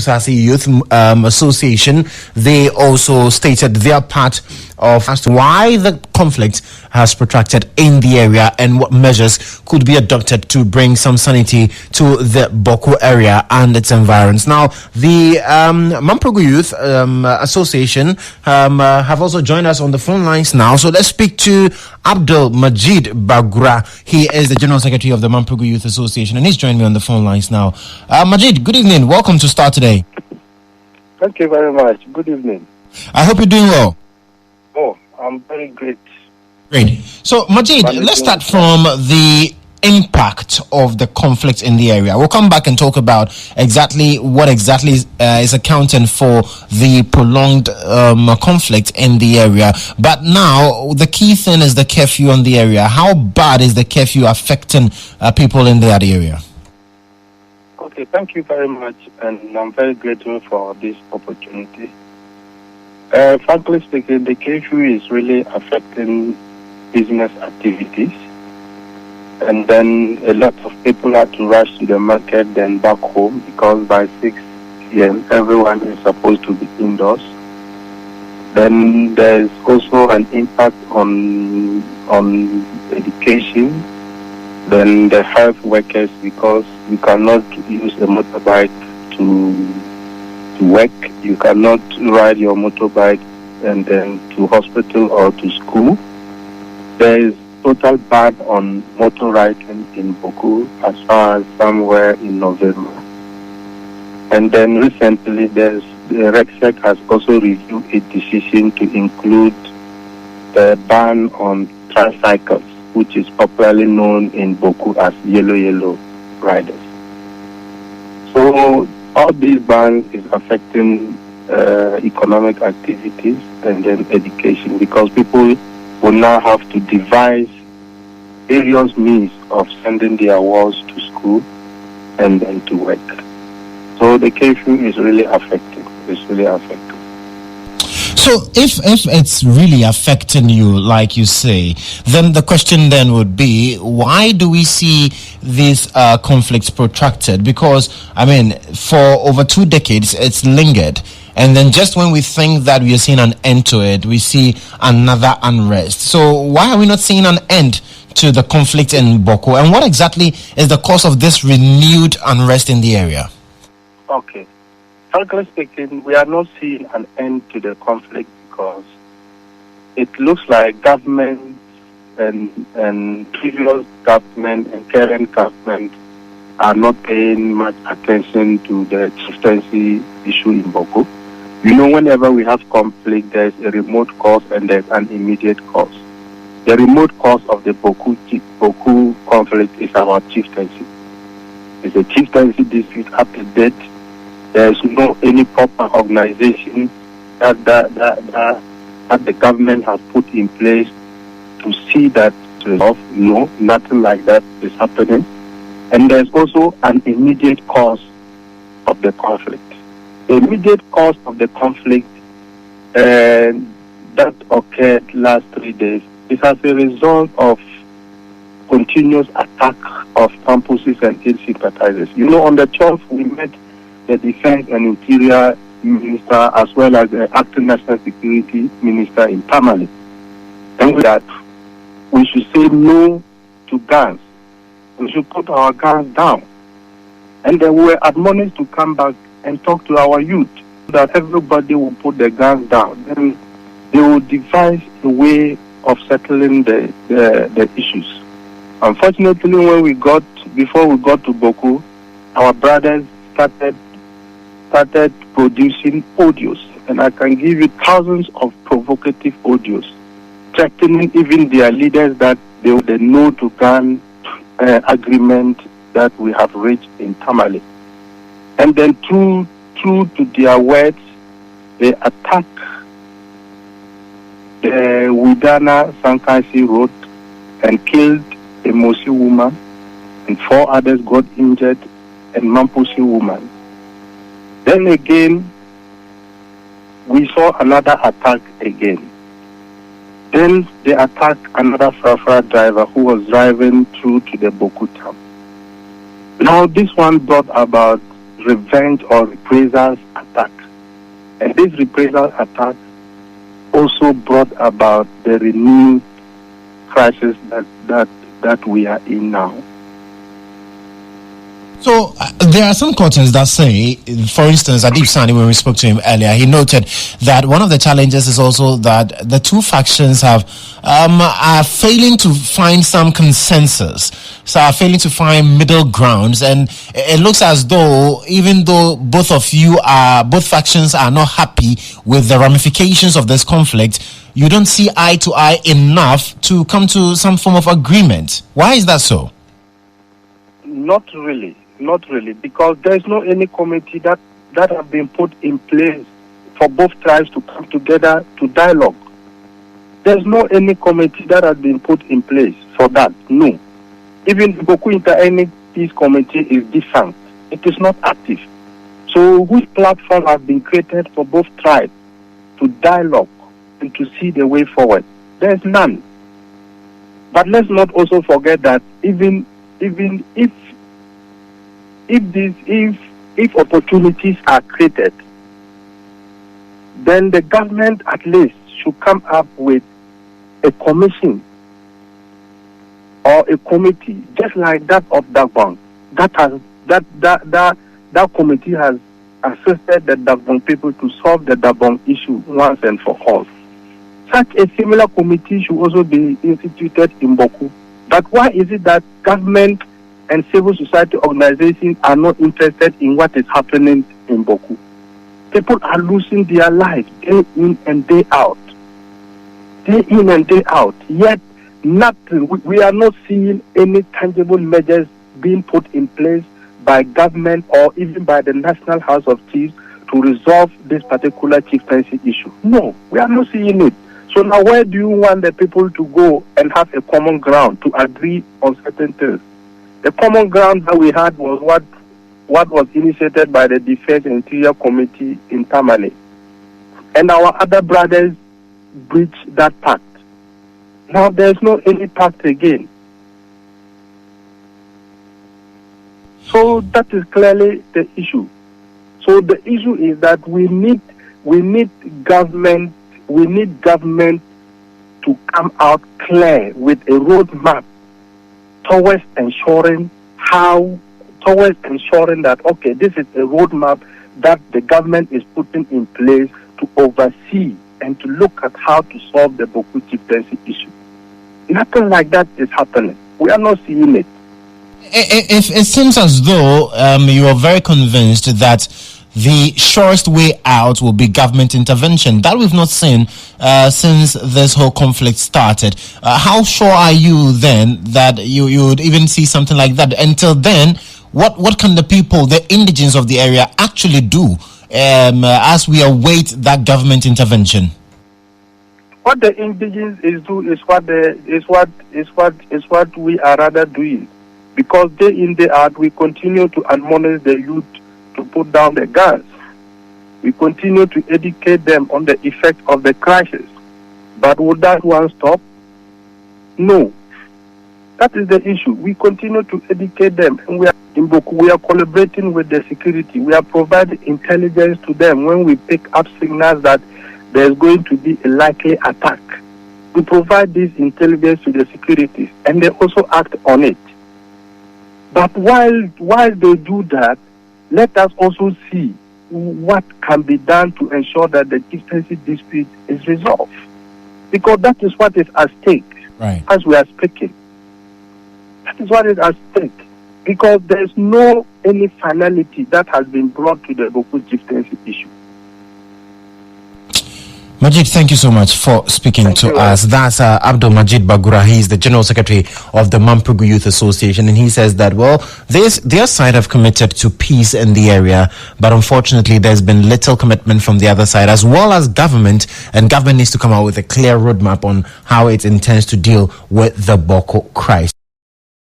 Sasi Youth Association, they also stated their part of as to why the conflict has protracted in the area and what measures could be adopted to bring some sanity to the Bawku area and its environs. Now, the Mamprogu Youth Association have also joined us on the phone lines now. So let's speak to Majeed Bagura. He is the General Secretary of the Mamprogu Youth Association, and he's joined me on the phone lines now. Majeed, good evening. Welcome to Start Today. Thank you very much. Good evening. I hope you're doing well. Oh, I'm very great. Great. So, Majeed, let's start from the impact of the conflict in the area. We'll come back and talk about what is accounting for the prolonged conflict in the area. But now, the key thing is the curfew on the area. How bad is the curfew affecting people in that area? Okay, thank you very much, and I'm very grateful for this opportunity. Frankly speaking, the curfew is really affecting business activities, and then a lot of people had to rush to the market then back home because by 6 p.m. everyone is supposed to be indoors. Then there's also an impact on education. Then the health workers, because you cannot use a motorbike to work, you cannot ride your motorbike and then to hospital or to school. There is total ban on motor riding in Bawku as far as somewhere in November. And then recently the RECSEC has also reviewed a decision to include the ban on tricycles, which is popularly known in Bawku as yellow riders. So all these bans is affecting economic activities and then education, because people will now have to devise various means of sending their wards to school and then to work. So the curfew is really affecting. It's really affecting. So if it's really affecting you, like you say, then the question then would be, why do we see these conflicts protracted? Because, I mean, for over 2 decades, it's lingered. And then just when we think that we are seeing an end to it, we see another unrest. So why are we not seeing an end to the conflict in Bawku? And what exactly is the cause of this renewed unrest in the area? Okay. Frankly speaking, we are not seeing an end to the conflict because it looks like government and previous government and current government are not paying much attention to the chieftaincy issue in Bawku. You know, whenever we have conflict, there's a remote cause and there's an immediate cause. The remote cause of the Bawku conflict is our chieftaincy. It's a chieftaincy dispute up to date. There's no any proper organization that the government has put in place to see that resolve. No, nothing like that is happening. And there's also an immediate cause of the conflict. The immediate cause of the conflict that occurred last 3 days is as a result of continuous attack of campuses and its sympathizers. You know, on the 12th, we met the Defense and Interior Minister as well as the Acting National Security Minister in Tamale. And with that, we should say no to guns. We should put our guns down. And then we were admonished to come back and talk to our youth so that everybody will put their guns down. Then they will devise a way of settling the issues. Unfortunately, before we got to Bawku, our brothers started producing audios, and I can give you thousands of provocative audios, threatening even their leaders that they will the no to gun agreement that we have reached in Tamale. And then true to their words, they attack the Widana Sankasi Road and killed a Mosi woman, and 4 others got injured, and Mampusi woman. Then again, we saw another attack again. Then they attacked another Frafra driver who was driving through to the Bawku town. Now this one brought about revenge or reprisals attack. And this reprisal attack also brought about the renewed crisis that we are in now. So there are some curtains that say, for instance, Adib Sani, when we spoke to him earlier, he noted that one of the challenges is also that the two factions are failing to find some consensus, so are failing to find middle grounds, and it looks as though even though both factions are not happy with the ramifications of this conflict, you don't see eye to eye enough to come to some form of agreement. Why is that so? Not really, because there's no any committee that have been put in place for both tribes to come together to dialogue. There's no any committee that has been put in place for that. No. Even the Bawku Inter-ethnic Peace Committee is defunct. It is not active. So which platform has been created for both tribes to dialogue and to see the way forward? There's none. But let's not also forget that even if opportunities are created, then the government at least should come up with a commission or a committee, just like that of Dagbon. That committee has assisted the Dagbon people to solve the Dagbon issue once and for all. Such a similar committee should also be instituted in Bawku. But why is it that government and civil society organizations are not interested in what is happening in Bawku? People are losing their lives day in and day out. Day in and day out. Yet nothing. We are not seeing any tangible measures being put in place by government or even by the National House of Chiefs to resolve this particular chieftaincy issue. No, we are not seeing it. So now where do you want the people to go and have a common ground to agree on certain things? The common ground that we had was what was initiated by the Defense and Interior Committee in Tamale. And our other brothers breached that pact. Now there's no any pact again. So that is clearly the issue. So the issue is that we need government to come out clear with a roadmap towards ensuring that, okay, this is a roadmap that the government is putting in place to oversee and to look at how to solve the Bawku chieftaincy issue. Nothing like that is happening. We are not seeing it. It seems as though you are very convinced that the surest way out will be government intervention. That we've not seen since this whole conflict started. How sure are you then that you would even see something like that? Until then, what can the people, the indigents of the area, actually do as we await that government intervention? What the indigents is what we are rather doing, because day in day out we continue to admonish the youth to put down the guns. We continue to educate them on the effect of the crisis. But would that one stop? No. That is the issue. We continue to educate them, and we are collaborating with the security. We are providing intelligence to them when we pick up signals that there's going to be a likely attack. We provide this intelligence to the securities, and they also act on it. But while they do that, let us also see what can be done to ensure that the chieftaincy dispute is resolved. Because that is what is at stake as we are speaking. That is what is at stake. Because there is no any finality that has been brought to the Bawku chieftaincy issue. Majeed, thank you so much for speaking to us. That's Abdul Majeed Bagura. He's the General Secretary of the Mampugu Youth Association, and he says that, well, their side have committed to peace in the area, but unfortunately there's been little commitment from the other side, as well as government, and government needs to come out with a clear roadmap on how it intends to deal with the Bawku crisis.